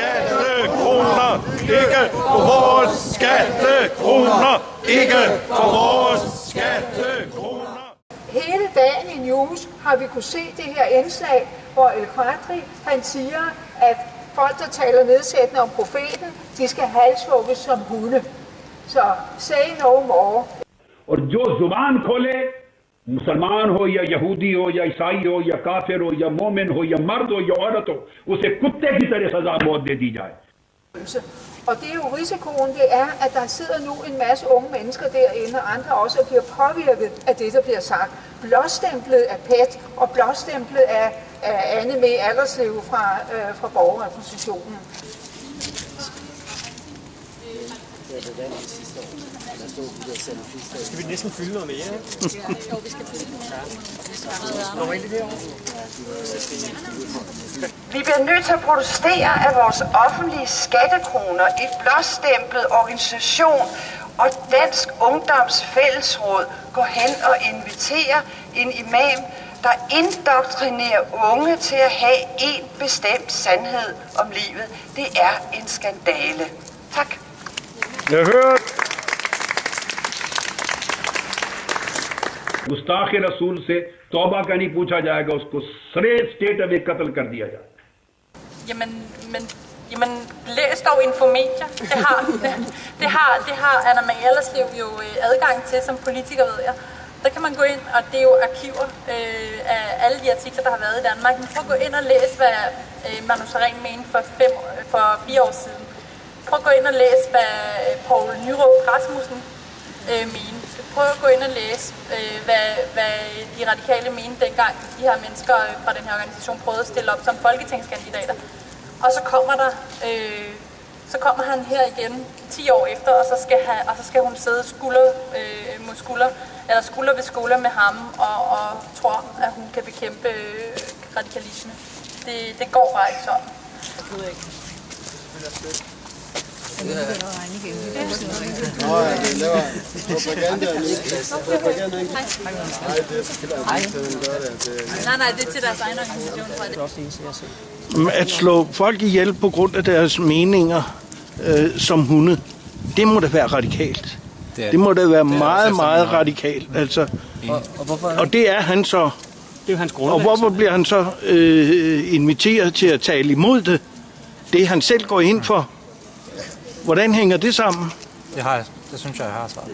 skattekroner, ikke for vores skattekroner, ikke for vores skattekroner. Hele dagen i News har vi kunne se det her indslag, hvor El Quadri, han siger, at folk, der taler nedsættende om profeten, de skal halshugges som hunde. Så say no more. और जो जुबान खोले, मुसलमान हो या यहूदी हो या ईसाई हो या काफिर हो या मोमिन हो या मर्द हो या औरत हो, उसे कुत्ते की तरह सजा मौत दे दी जाए. Og det er jo risikoen, det er, at der sidder nu en masse unge mennesker derinde, og andre også bliver påvirket af det, der bliver sagt. Blåstemplet af PET og blåstemplet af Anne med Alderslev fra borgerrepræsentationen. Skal vi næsten fylde noget mere? Jo, vi skal fylde Vi bliver nødt til at protestere, at vores offentlige skattekroner, et blåstemplet organisation og Dansk Ungdoms Fællesråd går hen og inviterer en imam, der indoktrinerer unge til at have en bestemt sandhed om livet. Det er en skandale. Tak. Jeg hører. गुस्ताख रसूल से तौबा का नहीं पूछा जाएगा, उसको सरे state away कत्ल कर दिया जाए. Jamen, læs dog Infomedia. Det har Anna Mae Alderslev jo adgang til som politiker, ved jeg. Der kan man gå ind, og det er jo arkiver af alle de artikler, der har været i Danmark. Men prøv at gå ind og læse, hvad Manu Sareen mente for 4 år siden. Prøv at gå ind og læse, hvad Poul Nyrup Rasmussen mente. Prøv at gå ind og læse, hvad de radikale mente dengang, de her mennesker fra den her organisation prøvede at stille op som folketingskandidater. Og så kommer han her igen 10 år efter, og så skal hun sidde skulder ved skulder med ham og tror, at hun kan bekæmpe radikalisme. Det går bare ikke sådan. Nej, det er til deres egen organisation. At slå folk ihjel på grund af deres meninger som hunde, det må da være radikalt. Det må da være meget, meget radikalt. Altså, og det er han så. Det er jo hans grundlag. Og hvorfor bliver han så inviteret til at tale imod det? Det han selv går ind for. Hvordan hænger det sammen? Det synes jeg har svaret.